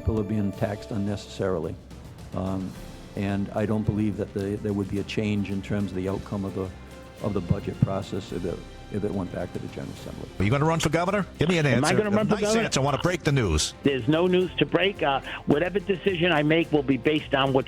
people are being taxed unnecessarily. And I don't believe that there would be a change in terms of the outcome of the budget process if it went back to the General Assembly. Are you going to run for governor? Give me an answer. Am I going to run for governor? Answer. I want to break the news. There's no news to break. Whatever decision I make will be based on what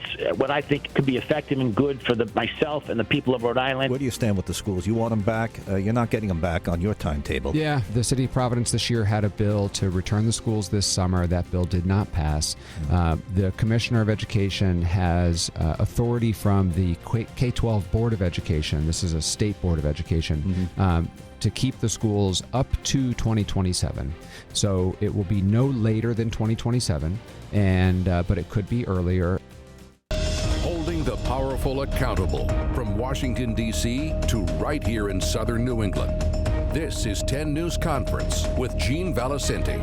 I think could be effective and good for myself and the people of Rhode Island. Where do you stand with the schools? You want them back? You're not getting them back on your timetable. Yeah, the city of Providence this year had a bill to return the schools this summer. That bill did not pass. The Commissioner of Education has authority from the K-12 Board of Education. This is a state board of education. To keep the schools up to 2027. So it will be no later than 2027, but it could be earlier. Holding the powerful accountable from Washington, D.C. to right here in southern New England. This is 10 News Conference with Gene Valicenti.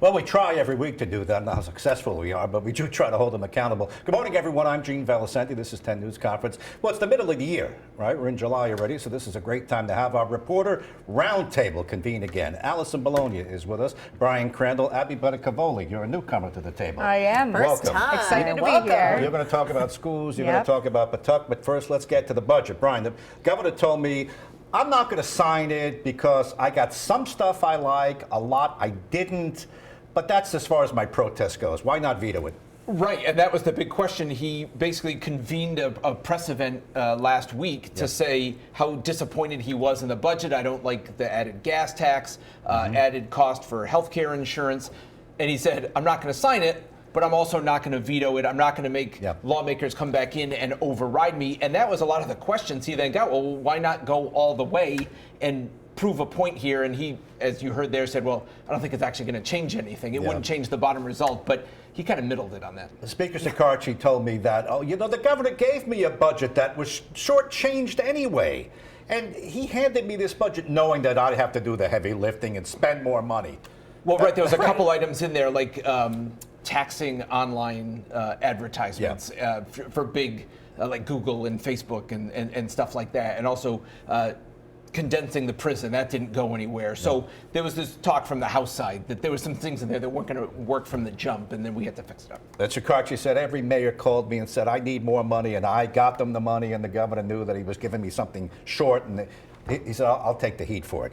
Well, we try every week to do that, not how successful we are, but we do try to hold them accountable. Good morning, everyone. I'm Gene Valicenti. This is 10 News Conference. Well, it's the middle of the year, right? We're in July already, so this is a great time to have our reporter roundtable convene again. Alison, Bologna is with us. Brian Crandall, Abbey Buttacavoli. You're a newcomer to the table. I am. Welcome. First time. Excited to be Welcome. here. You're going to talk about schools. You're going to talk about Pawtucket. But first, let's get to the budget. Brian, the governor told me, I'm not going to sign it because I got some stuff I like, a lot I didn't. But that's as far as my protest goes. Why not veto it? Right, and that was the big question. He basically convened a press event last week to say how disappointed he was in the budget. I don't like the added gas tax, added cost for health care insurance. And he said, I'm not going to sign it, but I'm also not going to veto it. I'm not going to make lawmakers come back in and override me. And that was a lot of the questions he then got. Well, why not go all the way and prove a point here? And he, as you heard there, said, well, I don't think it's actually going to change anything. It wouldn't change the bottom result, but he kind of middled it on that. Speaker Sicarci told me that, the governor gave me a budget that was shortchanged anyway. And he handed me this budget knowing that I'd have to do the heavy lifting and spend more money. Well, right, there was a couple items in there, like taxing online advertisements for big, like Google and Facebook and stuff like that. And also condensing the prison, that didn't go anywhere. So there was this talk from the House side that there were some things in there that weren't going to work from the jump, and then we had to fix it up. Sicarci said every mayor called me and said, I need more money, and I got them the money, and the governor knew that he was giving me something short, and he said, I'll take the heat for it.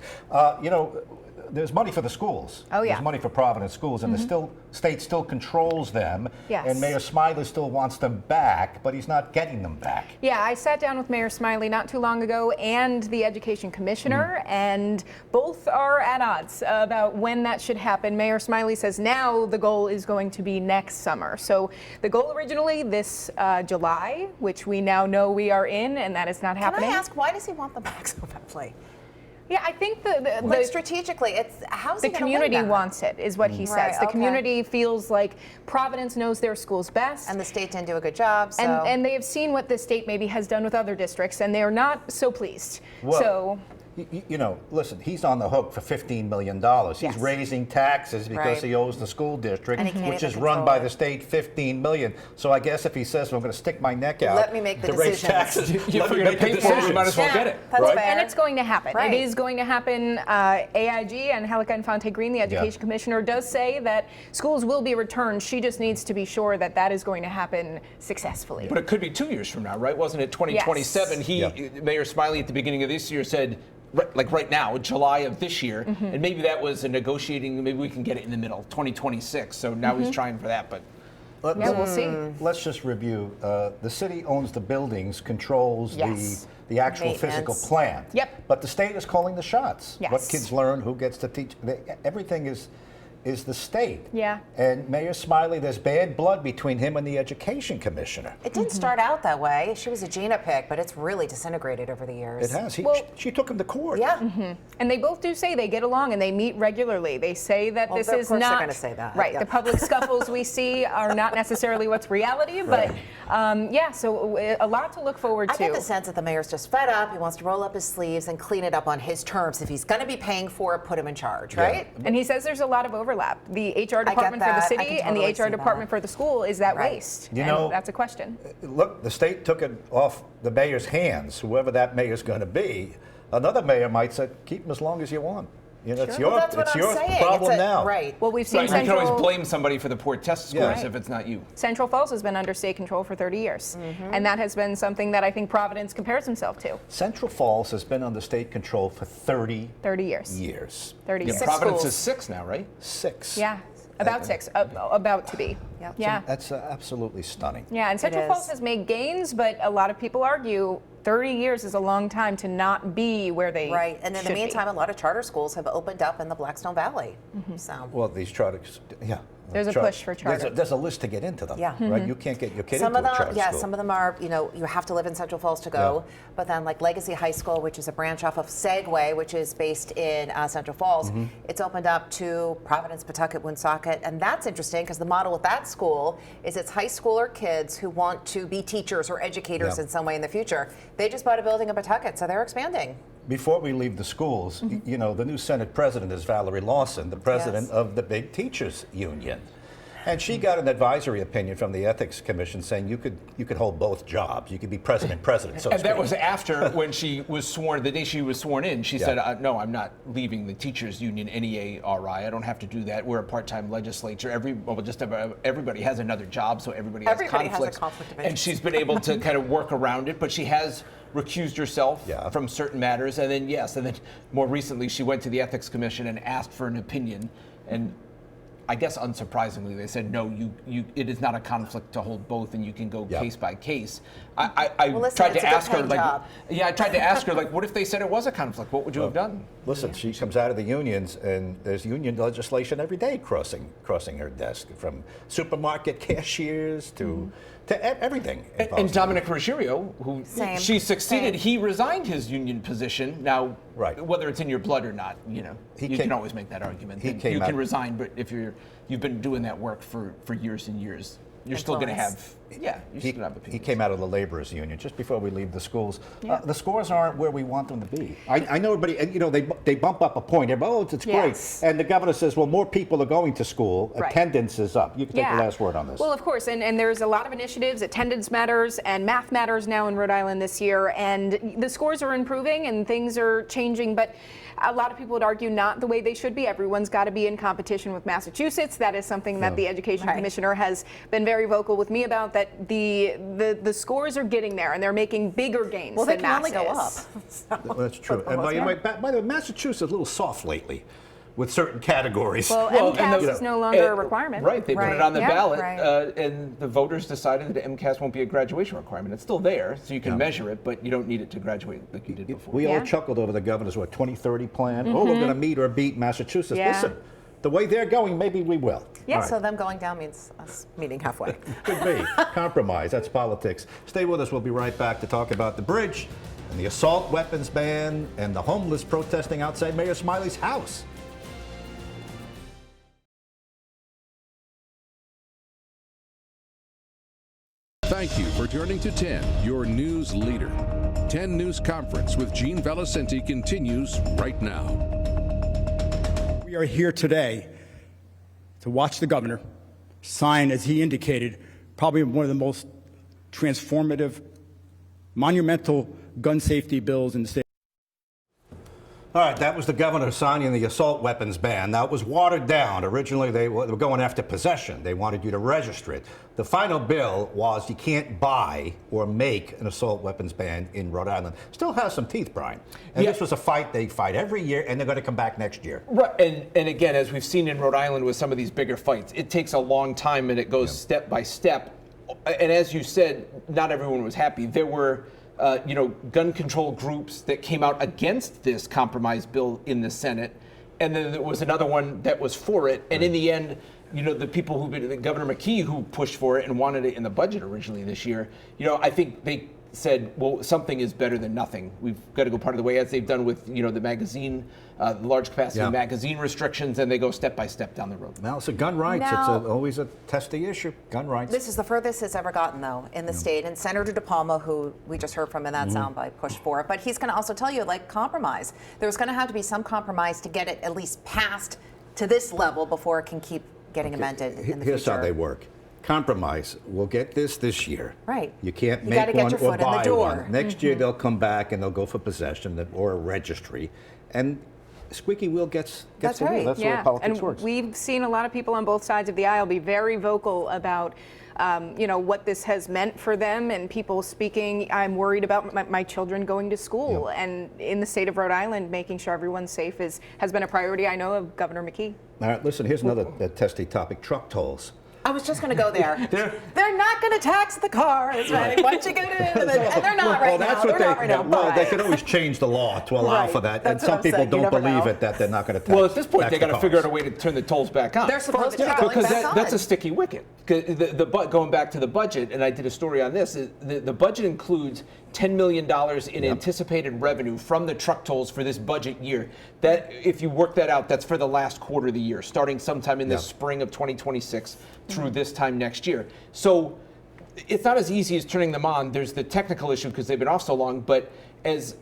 There's money for the schools. Oh, yeah. There's money for Providence schools, and the state still controls them. Yes. And Mayor Smiley still wants them back, but he's not getting them back. Yeah, I sat down with Mayor Smiley not too long ago and the Education Commissioner, and both are at odds about when that should happen. Mayor Smiley says now the goal is going to be next summer. So the goal originally this July, which we now know we are in, and that is not happening. Can I ask, why does he want them back so badly? Yeah, I think strategically, it's how's the he community wants it, is what he says. The community feels like Providence knows their schools best, and the state didn't do a good job. So. And they have seen what the state maybe has done with other districts, and they are not so pleased. Well, listen, he's on the hook for $15 million. He's raising taxes because he owes the school district, which is run by the state, $15 million. So I guess if he says, well, I'm going to stick my neck out let me make the to raise taxes, if you're going to pay for it, you might as well get it. That's fair. And it's going to happen. Right. It is going to happen. AIG and Angelica Infante Green, the education commissioner, does say that schools will be returned. She just needs to be sure that that is going to happen successfully. But it could be 2 years from now, right? Wasn't it 2027? Mayor Smiley at the beginning of this year said, like right now, July of this year, and maybe that was a negotiating, maybe we can get it in the middle, 2026. So now he's trying for that, but. We'll see. Let's just review. The city owns the buildings, controls the actual physical plant. Yep. But the state is calling the shots. Yes. What kids learn, who gets to teach. Everything is the state. Yeah. And Mayor Smiley, there's bad blood between him and the education commissioner. It didn't start out that way. She was a Gina pick, but it's really disintegrated over the years. It has. She took him to court. Yeah. And they both do say they get along and they meet regularly. They say that this is not. Of course they're going to say that. Right. The public scuffles we see are not necessarily what's reality, but so a lot to look forward to. I get the sense that the mayor's just fed up. He wants to roll up his sleeves and clean it up on his terms. If he's going to be paying for it, put him in charge, right? And he says there's a lot of overlap. The HR department for the city and the HR department for the school is that waste. That's a question. Look, the state took it off the mayor's hands, whoever that mayor's going to be. Another mayor might say, keep him as long as you want. You know, it's Sure. your, Well, that's what it's I'm your saying. problem It's now. Right. Well, we've seen Right, you can Central. always blame somebody for the poor test scores Yeah. if it's not you. Central Falls has been under state control for 30 years. And that has been something that I think Providence compares himself to. Central Falls has been under state control for 30 30 years. years. 30 Yeah, years. Providence schools. is 6 now, right? 6. Yeah, about 6. About to be. Yep. Yeah. That's absolutely stunning. Yeah, and Central is. Falls has made gains, but a lot of people argue 30 years is a long time to not be where they Right. And in the should be. meantime, a lot of charter schools have opened up in the Blackstone Valley. So. Well, these charters, yeah. There's a push for charter. There's a list to get into them, Yeah. right? You can't get your kid Some into of a charter them, yeah, school. some of them are, you know, you have to live in Central Falls to go. Yeah. But then, like Legacy High School, which is a branch off of Segway, which is based in Central Falls, it's opened up to Providence, Pawtucket, Woonsocket, and that's interesting because the model with that school is it's high schooler kids who want to be teachers or educators Yeah. in some way in the future. They just bought a building in Pawtucket, so they're expanding. Before we leave the schools, you know, the new Senate president is Valerie Lawson, the president Yes. of the big teachers union. And she got an advisory opinion from the Ethics Commission saying you could hold both jobs. You could be president, so to And that speak. was after when she was sworn, the day she was sworn in, she Yeah. said, no, I'm not leaving the teachers union, NEARI. I don't have to do that. We're a part-time legislature. Just about everybody has another job, so everybody has Everybody has a conflicts. conflict of And interest. she's been able to kind of work around it, but she has recused herself Yeah. from certain matters. And then, yes, and then more recently, she went to the Ethics Commission and asked for an opinion. And I guess unsurprisingly, they said, no, it is not a conflict to hold both, and you can go Yeah. case by case. I Well, listen, tried it's to a good ask her, paying like, job. yeah, I tried to ask her, like, what if they said it was a conflict? What would you have done? Listen, she comes out of the unions, and there's union legislation every day crossing her desk, from supermarket cashiers to everything. And involves Dominic Ruggiero, who Same. she succeeded, Same. he resigned his union position. Now, Right. whether it's in your blood or not, you know, He you came- can always make that argument. he that came you can out- resign, but if you've been doing that work for years and years, you're still going to have, Influence. you're He, still going to have he opinions. came out of the laborers union just before we leave the schools. Yeah. The scores aren't where we want them to be. I know everybody, and, you know, they bump up a point. It's Yes. great. And the governor says, well, more people are going to school. Right. Attendance is up. You can take the last word on this. Well, of course, and there's a lot of initiatives. Attendance matters, and math matters now in Rhode Island this year, and the scores are improving and things are changing, but a lot of people would argue not the way they should be. Everyone's got to be in competition with Massachusetts. That is something that the Education Right. Commissioner has been very vocal with me about, that the scores are getting there and they're making bigger gains Well, they than can only go Mass up. is. That's true. For And most by the way, Massachusetts is a little soft lately with certain categories. Well, Well, and MCAS the- is no longer a and- requirement. Right, they put Right. it on the Yeah. ballot, Right. and the voters decided that MCAS won't be a graduation requirement. It's still there, so you can measure it, but you don't need it to graduate like you did before. We Yeah. all chuckled over the governor's 2030 plan. Oh, we're going to meet or beat Massachusetts. Yeah. Listen, the way they're going, maybe we will. Yeah. All right. So them going down means us meeting halfway. Could be. Compromise. That's politics. Stay with us. We'll be right back to talk about the bridge and the assault weapons ban and the homeless protesting outside Mayor Smiley's house. Thank you for turning to 10, your news leader. 10 News Conference with Gene Valicenti continues right now. We are here today to watch the governor sign, as he indicated, probably one of the most transformative, monumental gun safety bills in the state. All right, that was the governor signing the assault weapons ban. Now, it was watered down. Originally, they were going after possession. They wanted you to register it. The final bill was you can't buy or make an assault weapons ban in Rhode Island. Still has some teeth, Brian. And Yeah. this was a fight they fight every year, and they're going to come back next year. Right, and again, as we've seen in Rhode Island with some of these bigger fights, it takes a long time and it goes step by step. And as you said, not everyone was happy. There were, gun control groups that came out against this compromise bill in the Senate, and then there was another one that was for it. And in the end, the people Governor McKee, who pushed for it and wanted it in the budget originally this year, I think they said, well, something is better than nothing. We've got to go part of the way, as they've done with, the magazine, the large capacity magazine restrictions, and they go step by step down the road. Now, so gun rights, Now- it's always a testy issue. Gun rights. This is the furthest it's ever gotten, though, in the state. And Senator DePalma, who we just heard from in that soundbite, pushed for it. But he's going to also tell you, compromise. There's going to have to be some compromise to get it at least passed to this level before it can keep getting amended in the Here's future. how they work. Compromise. We'll get this year. Right. You can't You make gotta get one your or foot in the buy door. one. Next year they'll come back and they'll go for possession or a registry. And squeaky wheel gets That's the wheel. right. That's the way Yeah, politics and works. we've seen a lot of people on both sides of the aisle be very vocal about what this has meant for them, and people speaking, I'm worried about my children going to school. And in the state of Rhode Island, making sure everyone's safe has been a priority, I know, of Governor McKee. All right, listen, here's another testy topic, truck tolls. I was just going to go there. They're not going to tax the cars, right? Once you get in, and they're not right now. They're not right now. Well, they but- could always change the law to allow Right, for that, and that's what some I'm people saying, you don't never believe know. it that they're not going to tax. Well, at this point, tax they got to the figure out a cars. way to turn the tolls back on. They're supposed to be going because back on. that's a sticky wicket. 'Cause going back to the budget, and I did a story on this. The budget includes $10 million in anticipated revenue from the truck tolls for this budget year. That, if you work that out, that's for the last quarter of the year, starting sometime in the spring of 2026 through this time next year. So it's not as easy as turning them on. There's the technical issue because they've been off so long, but as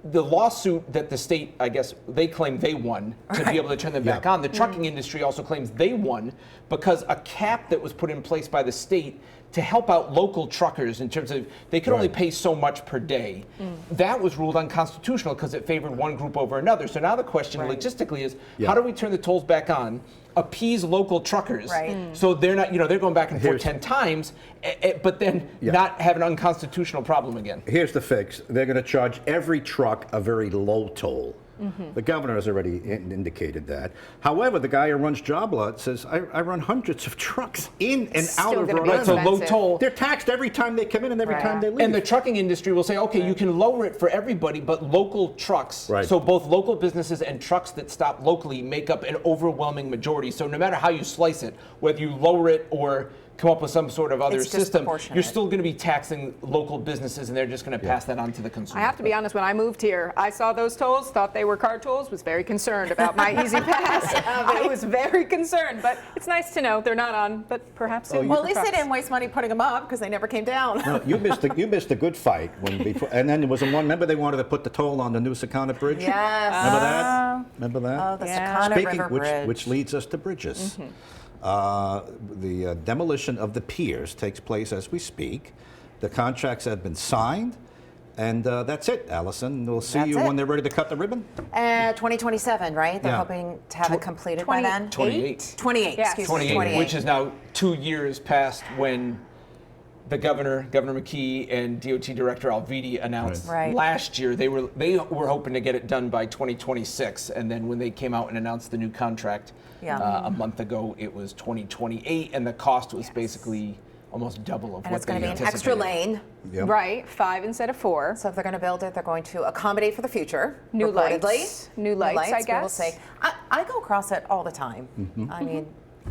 the lawsuit that the state, I guess, they claim they won to be able to turn them back on. The trucking industry also claims they won because a cap that was put in place by the state to help out local truckers in terms of they could only pay so much per day. That was ruled unconstitutional because it favored one group over another. So now the question logistically is, how do we turn the tolls back on, appease local truckers, so they're not, they're going back and forth 10 times, but then not have an unconstitutional problem again? Here's the fix. They're going to charge every truck a very low toll. The governor has already indicated that. However, the guy who runs Job Lot says, I run hundreds of trucks in and Still out of gonna Rhode be Island. So low expensive. toll. They're taxed every time they come in and every time they leave. And the trucking industry will say, okay, you can lower it for everybody, but local trucks. Right. So both local businesses and trucks that stop locally make up an overwhelming majority. So no matter how you slice it, whether you lower it or come up with some sort of other It's system, disproportionate. you're still going to be taxing local businesses, and they're just going to pass that on to the consumer. I have to be honest, when I moved here, I saw those tolls, thought they were car tolls, was very concerned about my Easy Pass. I was very concerned, but it's nice to know they're not on, but perhaps soon. Well, for at least they trucks. didn't waste money putting them up because they never came down. No, you missed a good fight before, and then there was one. Remember, they wanted to put the toll on the new Secana Bridge. Yes. Remember that? Remember that? Oh, the Yeah. Secana Speaking, River Bridge. which leads us to bridges. The demolition of the piers takes place as we speak. The contracts have been signed, and that's it, Alison. We'll see That's you it. when they're ready to cut the ribbon. 2027, right? They're Yeah. hoping to have it completed by then. 28. 28, Yes. excuse 28, me. 28. which is now 2 years past when the Governor McKee, and DOT Director Alviti announced Right. last year they were hoping to get it done by 2026, and then when they came out and announced the new contract a month ago, it was 2028, and the cost was basically almost double of And what it's going they to be an extra anticipated. lane. Yep. Right, 5 instead of 4. So if they're going to build it, they're going to accommodate for the future. New reportedly. lights. New lights, I We will guess. say. I go across it all the time. I mean,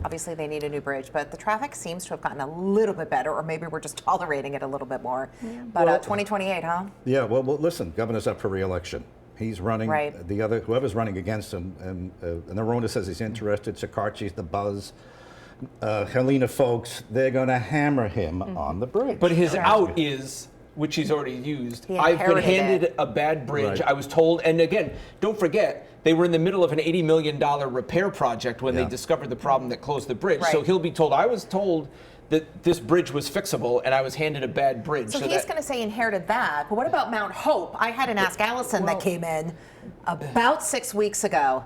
obviously they need a new bridge, but the traffic seems to have gotten a little bit better, or maybe we're just tolerating it a little bit more. But 2028, huh? Yeah. Well, listen. Governor's up for re-election. He's running. Right. Whoever's running against him, and Arona says he's interested. Sakarchi's the buzz. Helena folks, they're going to hammer him on the bridge. But his out is, which he's already used, He I've been inherited handed it. a bad bridge. Right. I was told, and again, don't forget, they were in the middle of an $80 million repair project when they discovered the problem that closed the bridge. So Right. he'll be told, I was told that this bridge was fixable, and I was handed a bad bridge. So he's going to say inherited that. But what about Mount Hope? I had an Ask Alison that came in about 6 weeks ago.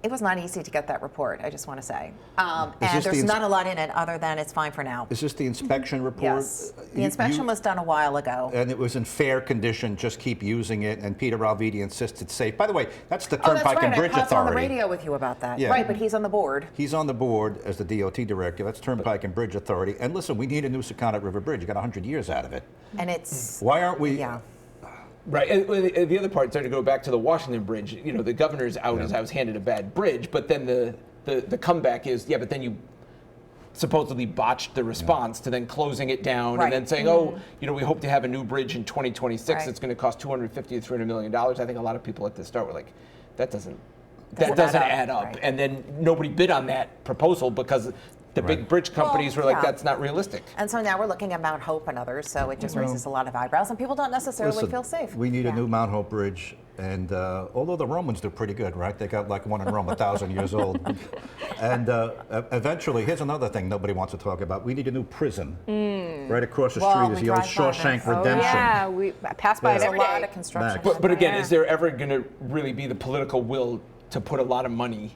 It was not easy to get that report, I just want to say. And this there's the not a lot in it other than it's fine for now. Is this the inspection report? Yes. The inspection was done a while ago. And it was in fair condition, just keep using it, and Peter Alviti insists it's safe. By the way, that's the Oh, that's Turnpike right. and Bridge I was on the Authority. radio with you about that. Yeah. Right, but he's on the board. He's on the board as the DOT director. That's Turnpike and Bridge Authority. And listen, we need a new Secana River Bridge. You got 100 years out of it. And it's, Why aren't we? yeah. Right, and the other part, to go back to the Washington Bridge, the governor's out as I was handed a bad bridge, but then the comeback is, but then you supposedly botched the response to then closing it down Right. and then saying, we hope to have a new bridge in 2026. Right. It's going to cost $250 to $300 million. I think a lot of people at the start were like, that doesn't Doesn't add up. right. And then nobody bid on that proposal because the big bridge companies were like, yeah. that's not realistic. And so now we're looking at Mount Hope and others, so it just raises a lot of eyebrows, and people don't necessarily Listen, feel safe. we need a new Mount Hope Bridge. And although the Romans do pretty good, right? They got like one in Rome 1,000 years old. And eventually, here's another thing nobody wants to talk about. We need a new prison. Right across the street is the old Shawshank Redemption. Yeah, we pass by it every a lot day. of construction. But again, is there ever going to really be the political will to put a lot of money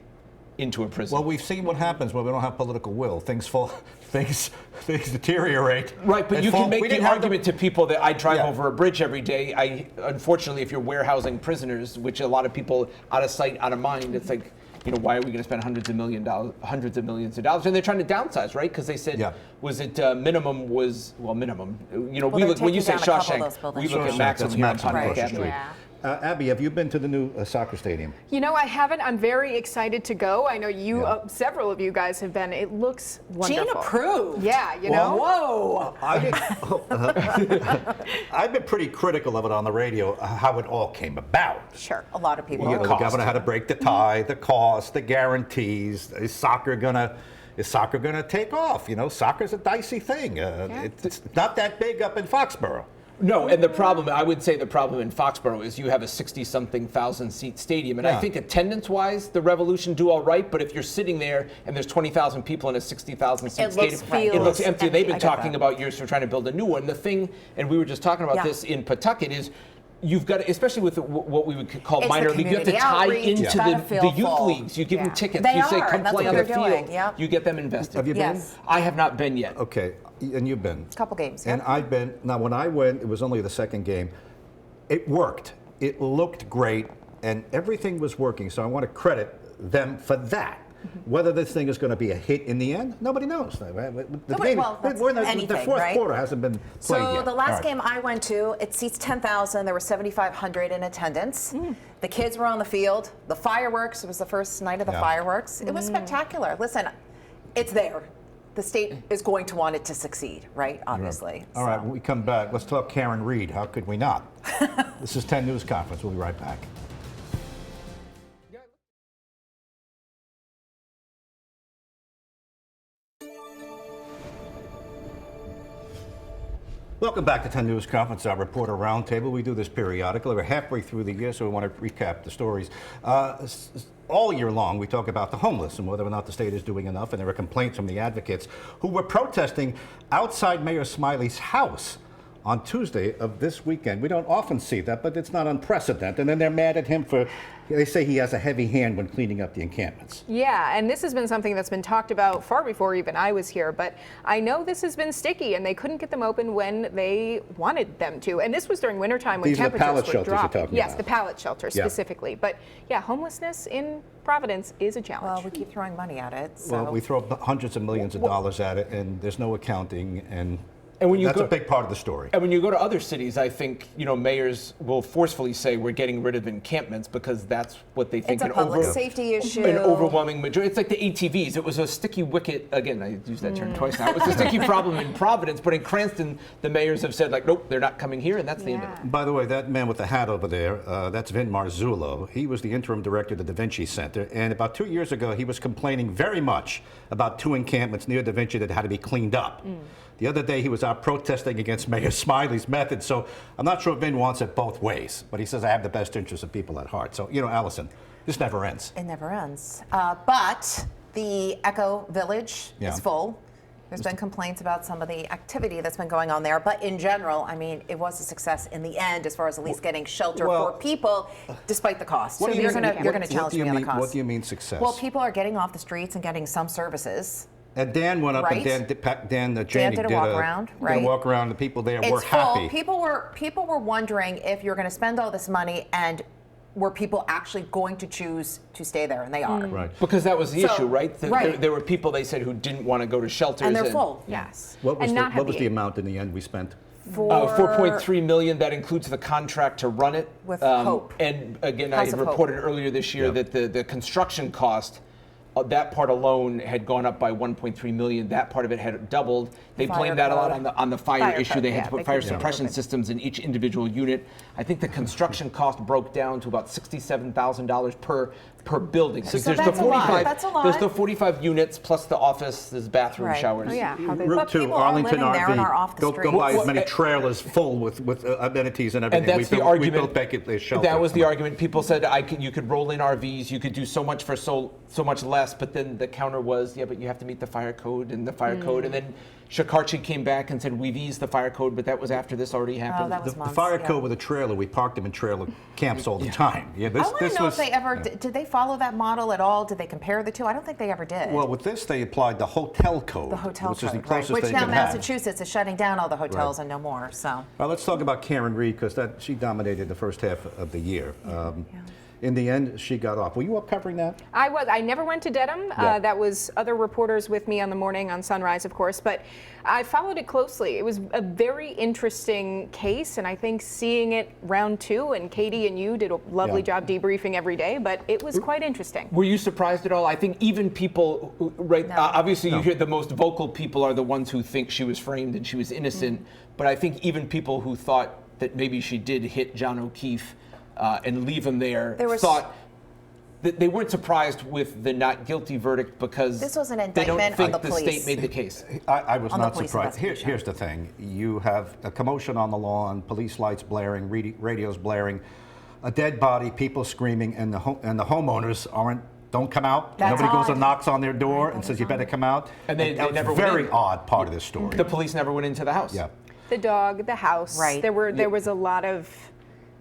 into a prison? Well, we've seen what happens when we don't have political will. Things fall, things deteriorate. Right, but and you fall. can make We the didn't have argument to people that I drive Yeah. over a bridge every day. Unfortunately, if you're warehousing prisoners, which a lot of people out of sight, out of mind, it's like, why are we going to spend hundreds of millions of dollars? And they're trying to downsize, right? Because they said, was it minimum? Minimum. We look when you say Shawshank, we look at maximum here on Pawtucket Avenue. Abby, have you been to the new soccer stadium? I haven't. I'm very excited to go. I know you, several of you guys have been. It looks wonderful. Gene approved. Yeah, Whoa. I've been pretty critical of it on the radio, how it all came about. Sure, a lot of people. The governor had to break the tie, the cost, the guarantees. Is soccer gonna take off? Soccer's a dicey thing. It's not that big up in Foxborough. No, and I would say the problem in Foxborough is you have a 60-something thousand seat stadium. And I think attendance-wise, the Revolution do all right. But if you're sitting there and there's 20,000 people in a 60,000 seat stadium, it looks empty. They've been talking about years for trying to build a new one. The thing, and we were just talking about this in Pawtucket, is you've got to, especially with what we would call minor league, you have to tie into the youth leagues. You give them tickets. You say, come play on the field. You get them invested. Have you been? I have not been yet. Okay, and you've been? A couple games. And I've been. Now, when I went, it was only the second game. It worked. It looked great, and everything was working. So I want to credit them for that. Whether this thing is going to be a hit in the end, nobody knows. The fourth quarter hasn't been played yet. So the last game I went to, it seats 10,000. There were 7,500 in attendance. The kids were on the field. The fireworks, it was the first night of the fireworks. It was spectacular. Listen, it's there. The state is going to want it to succeed, right? Obviously. All right, when we come back, let's talk Karen Reed. How could we not? This is 10 News Conference. We'll be right back. Welcome back to 10 News Conference, our reporter roundtable. We do this periodically. We're halfway through the year, so we want to recap the stories. All year long, we talk about the homeless and whether or not the state is doing enough, and there are complaints from the advocates who were protesting outside Mayor Smiley's house on Tuesday of this weekend. We don't often see that, but it's not unprecedented. And then they're mad at him for, they say he has a heavy hand when cleaning up the encampments. Yeah, and this has been something that's been talked about far before even I was here, but I know this has been sticky and they couldn't get them open when they wanted them to. And this was during wintertime when temperatures were dropping. These are the pallet shelters you're talking about. Yes, the pallet shelters specifically. But yeah, homelessness in Providence is a challenge. Well, we keep throwing money at it. So. Well, we throw hundreds of millions of dollars at it, and there's no accounting, and when you that's a big part of the story. And when you go to other cities, I think mayors will forcefully say we're getting rid of encampments because that's what they think. It's a public safety issue. An overwhelming majority. It's like the ATVs. It was a sticky wicket. Again, I used that term twice now. It was a sticky problem in Providence, but in Cranston, the mayors have said nope, they're not coming here, and that's the end of it. By the way, that man with the hat over there, that's Vin Marzullo. He was the interim director of the Da Vinci Center, and about 2 years ago, he was complaining very much about 2 encampments near Da Vinci that had to be cleaned up. The other day, he was out protesting against Mayor Smiley's method, so I'm not sure Vin wants it both ways, but he says, I have the best interests of people at heart. So, Alison, this never ends. It never ends. But the Echo Village is full. There's been complaints about some of the activity that's been going on there, but in general, I mean, it was a success in the end as far as at least getting shelter for people, despite the cost. So you're going to challenge me on the cost. What do you mean success? Well, people are getting off the streets and getting some services. And Dan went up, and Dan did a walk around. Did a walk around. The people there were happy. People were wondering if you're going to spend all this money, and were people actually going to choose to stay there, and they are. Right. Because that was the issue, right? There were people, they said, who didn't want to go to shelters. And they're full. Yes. What was the amount in the end we spent? $4.3 million. That includes the contract to run it. With Hope. And again, I reported earlier this year that the construction cost, that part alone had gone up by $1.3 million. That part of it had doubled. They blamed that a lot on the fire issue. They had to put fire suppression systems in each individual unit. I think the construction cost broke down to about $67,000 per per building. So there's that's the a lot. 45. That's a lot. There's the 45 units plus the office, there's bathroom, Right. showers. Oh, yeah. How they, Route But 2, people are Arlington living there and are off RV. the Go street. buy as Well, many trailers full with amenities and everything. And that's we the built, argument. We built back a shelter. That was the argument. People said you could roll in RVs, you could do so much for so much less, but then the counter was, yeah, but you have to meet the fire code and the fire code. And then Shekarchi came back and said, we've eased the fire code, but that was after this already happened. that was The months, fire yeah. code with a trailer, we parked them in trailer camps all the time. Yeah, I want to know if they ever did they follow that model at all? Did they compare the two? I don't think they ever did. Well, with this, they applied the hotel code, the hotel which code, is the right. closest Which they now can have. Massachusetts is shutting down all the hotels Right. and no more. So Let's talk about Karen Reed, because she dominated the first half of the year. In the end, she got off. Were you up covering that? I was. I never went to Dedham. Yeah. That was other reporters with me on the morning on Sunrise, of course. But I followed it closely. It was a very interesting case, and I think seeing it round 2, and Katie and you did a lovely job debriefing every day. But it was quite interesting. Were you surprised at all? I think even people, right? No. Obviously, you hear the most vocal people are the ones who think she was framed and she was innocent. But I think even people who thought that maybe she did hit John O'Keefe and leave him there thought that they weren't surprised with the not guilty verdict because this was an they don't indictment think on the the police. state made the case. I was On the not police surprised. investigation. Here's the thing. You have a commotion on the lawn, police lights blaring, radios blaring, a dead body, people screaming, and the homeowners don't come out. That's Nobody goes odd. and knocks on their door Right, and that says, is you better odd. come out. And they that was never a went very in. odd part of this story. The police never went into the house. Yeah. The dog, the house. Right. There was a lot of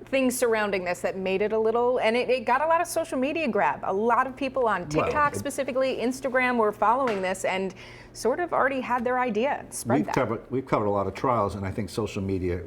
things surrounding this that made it a little, and it got a lot of social media grab. A lot of people on TikTok, specifically Instagram, were following this and sort of already had their idea and spread that. We've covered a lot of trials, and I think social media,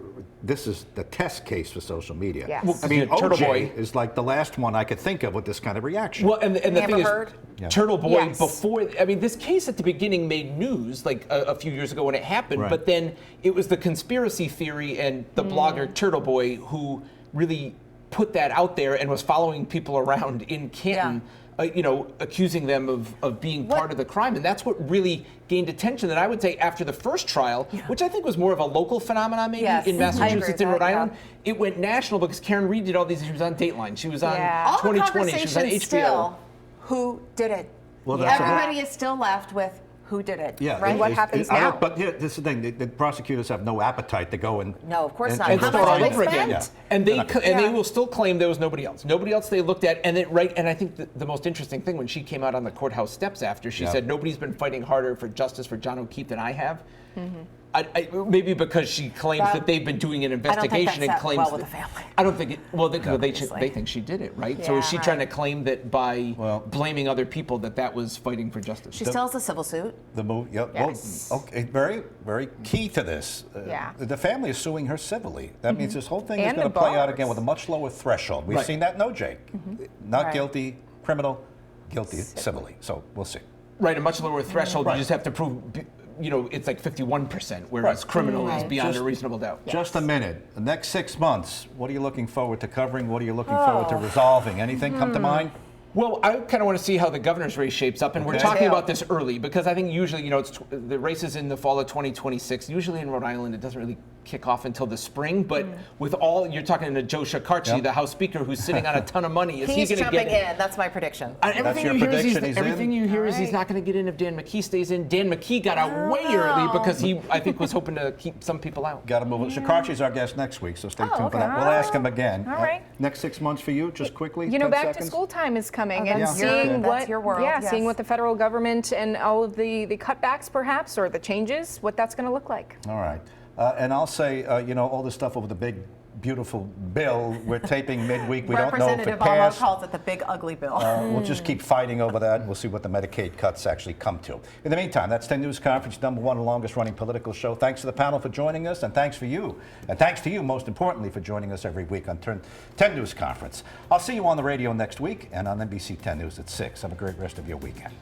this is the test case for social media. Yes. Well, I mean, Turtle OJ Boy is like the last one I could think of with this kind of reaction. Well, and the Never thing heard? is, Yeah. Turtle Boy, Yes. before, I mean, this case at the beginning made news like a few years ago when it happened, Right. but then it was the conspiracy theory and the blogger Turtle Boy who really put that out there and was following people around in Canton. Accusing them of being part of the crime. And that's what really gained attention. And I would say after the first trial, which I think was more of a local phenomenon maybe Yes, in I agree Massachusetts with and Rhode that, yeah. Island, it went national because Karen Reed did all these. She was on Dateline. She was on Yeah. all the 2020. She was on conversation HBO. still, who did it? Well, that's Everybody is still left with who did it. Yeah, right? what happens now? But here, this is the thing: the prosecutors have no appetite to go and No, of course not. And How start much all did they over again. spend? And they Yeah. they will still claim there was nobody else. Nobody else they looked at. And and I think the most interesting thing when she came out on the courthouse steps after, she said, nobody's been fighting harder for justice for John O'Keefe than I have. Maybe because she claims that they've been doing an investigation and sat claims well with that- the family. I don't think it. Well, they Obviously. think she did it, right? So is she Yeah. trying to claim that by Well- blaming other people that was fighting for justice? She still has a civil suit. the move. Yep. Yes. Well, okay, very, very key to this. Yeah. The family is suing her civilly. That means this whole thing is And going to the play out bars. again with a much lower threshold. We've Right. seen that in OJ. Not Right. guilty, criminal, guilty civilly. So we'll see. Right, a much lower threshold. Right. You just have to prove. It's like 51%, whereas criminal is Right. beyond Just- a reasonable doubt. Just a minute. The next 6 months, what are you looking forward to covering? What are you looking forward to resolving? Anything come to mind? Well, I kind of want to see how the governor's race shapes up, and we're Okay. talking Yeah. about this early because I think usually, it's the race is in the fall of 2026. Usually in Rhode Island, it doesn't really kick off until the spring. But with you're talking to Joe Shekarchi, Yep. the House Speaker, who's sitting on a ton of money. Is He's he going to jumping get in. That's my prediction. Everything your you hear is prediction, he's in? everything you hear is he's Alright. not going to get in if Dan McKee stays in. Dan McKee got out way early because he, I think, was hoping to keep some people out. Got to move it. Shekarchi's our guest next week, so stay tuned for okay. that. We'll ask him again. All right. Next 6 months for you, just quickly. You know, 10 back seconds. to school time is coming, Oh, and that's seeing your- what, that's your world, yeah, yes. seeing what the federal government and all of the cutbacks, perhaps, or the changes, what that's going to look like. All right. And I'll say, all this stuff over the big, beautiful bill, we're taping midweek. We don't know if it Representative Almo passed. calls it the big ugly bill. We'll just keep fighting over that, and we'll see what the Medicaid cuts actually come to. In the meantime, that's 10 News Conference, #1 longest running political show. Thanks to the panel for joining us, and thanks for you. And thanks to you, most importantly, for joining us every week on 10 News Conference. I'll see you on the radio next week and on NBC 10 News at 6. Have a great rest of your weekend.